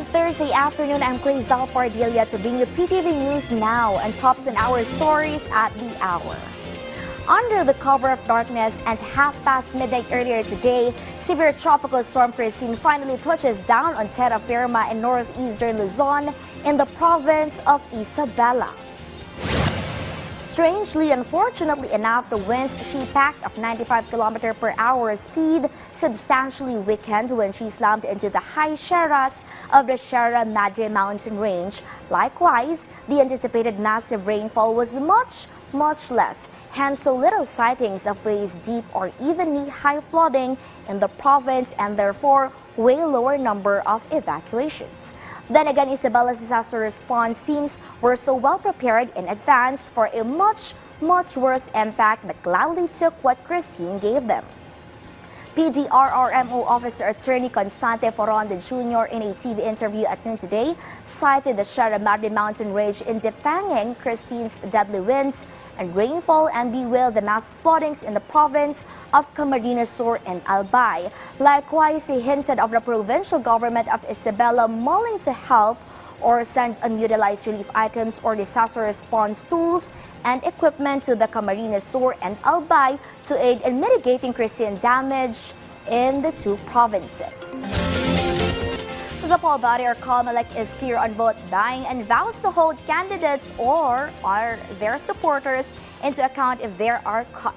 Thursday afternoon, I'm Kristine to bring you PTV News Now and tops in our stories at the hour. Under the cover of darkness and half past midnight earlier today, severe tropical storm Kristine finally touches down on terra firma in northeastern Luzon in the province of Isabela. Strangely, unfortunately enough, the winds she packed of 95 km/h speed substantially weakened when she slammed into the high sierras of the Sierra Madre mountain range. Likewise, the anticipated massive rainfall was much less, hence so little sightings of waist-deep or even knee-high flooding in the province and therefore way lower number of evacuations. Then again, Isabela's disaster response teams were so well prepared in advance for a much worse impact but gladly took what Kristine gave them. PDRRMO Officer Attorney Constante Foronda Jr. in a TV interview at noon today cited the Sierra Madre mountain range in defanging Kristine's deadly winds and rainfall and bewailed the mass floodings in the province of Camarines Sur and Albay. Likewise, he hinted of the provincial government of Isabela mulling to help or send unutilized relief items or disaster response tools and equipment to the Camarines Sur and Albay to aid in mitigating Kristine damage in the two provinces. The poll body or COMELEC is clear on vote buying and vows to hold candidates or their supporters into account if they are caught.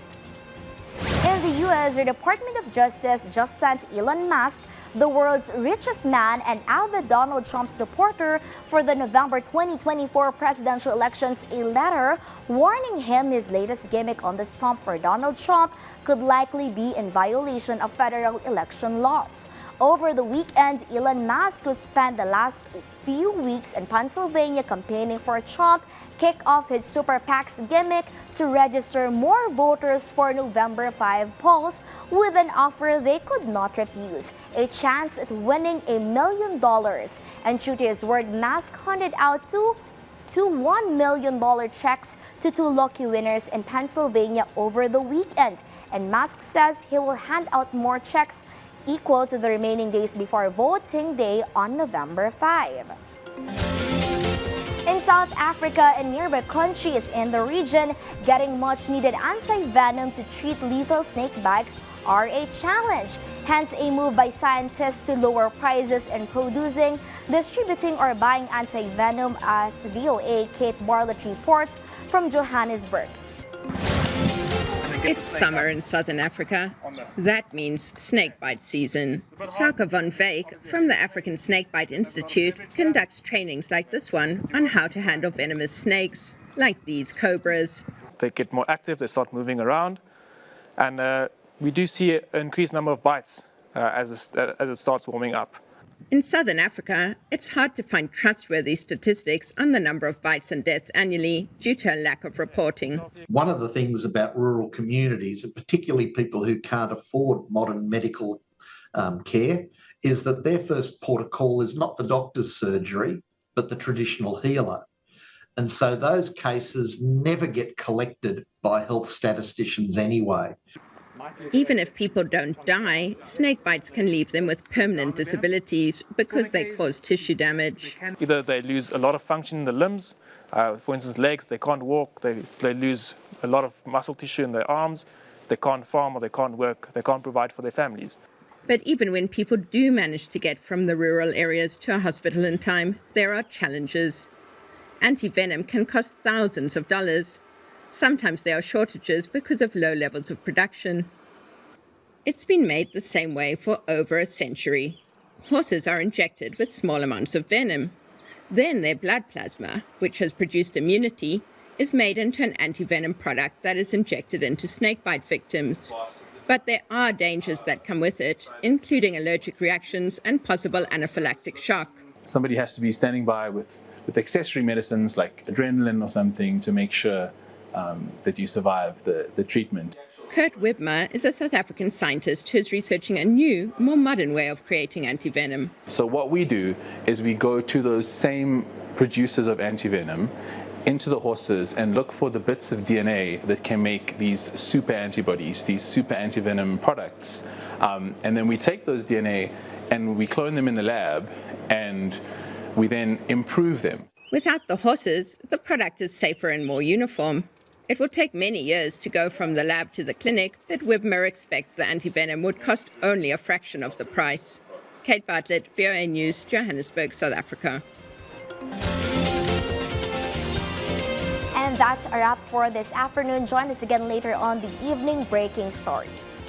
In the U.S., the Department of Justice just sent Elon Musk, the world's richest man and avid Donald Trump supporter for the November 2024 presidential elections, a letter warning him his latest gimmick on the stump for Donald Trump could likely be in violation of federal election laws. Over the weekend, Elon Musk, who spent the last few weeks in Pennsylvania campaigning for Trump, kicked off his Super PAC's gimmick to register more voters for November 5 polls with an offer they could not refuse, a chance at winning $1 million. And true to his word, Musk handed out two $1 million checks to two lucky winners in Pennsylvania over the weekend. And Musk says he will hand out more checks equal to the remaining days before voting day on November 5. In South Africa and nearby countries in the region, getting much-needed anti-venom to treat lethal snake bites are a challenge. Hence, a move by scientists to lower prices in producing, distributing, or buying anti-venom, as VOA Kate Bartlett reports from Johannesburg. It's summer in southern Africa. That means snakebite season. Saka von Veek from the African Snakebite Institute conducts trainings like this one on how to handle venomous snakes, like these cobras. They get more active, they start moving around, and we do see an increased number of bites as it starts warming up. In southern Africa, it's hard to find trustworthy statistics on the number of bites and deaths annually due to a lack of reporting. One of the things about rural communities, and particularly people who can't afford modern medical care, is that their first port of call is not the doctor's surgery, but the traditional healer. And so those cases never get collected by health statisticians anyway. Even if people don't die, snake bites can leave them with permanent disabilities because they cause tissue damage. Either they lose a lot of function in the limbs, for instance legs, they can't walk, they lose a lot of muscle tissue in their arms, they can't farm or they can't work, they can't provide for their families. But even when people do manage to get from the rural areas to a hospital in time, there are challenges. Anti-venom can cost thousands of dollars. Sometimes there are shortages because of low levels of production. It's been made the same way for over a century. Horses are injected with small amounts of venom. Then their blood plasma, which has produced immunity, is made into an anti-venom product that is injected into snakebite victims. But there are dangers that come with it, including allergic reactions and possible anaphylactic shock. Somebody has to be standing by with accessory medicines like adrenaline or something to make sure that you survive the treatment. Kurt Wibmer is a South African scientist who is researching a new, more modern way of creating antivenom. So what we do is we go to those same producers of antivenom into the horses and look for the bits of DNA that can make these super antibodies, these super antivenom products. And then we take those DNA and we clone them in the lab, and we then improve them. Without the horses, the product is safer and more uniform. It will take many years to go from the lab to the clinic, but Wibmer expects the antivenom would cost only a fraction of the price. Kate Bartlett, VOA News, Johannesburg, South Africa. And that's a wrap for this afternoon. Join us again later on the evening breaking stories.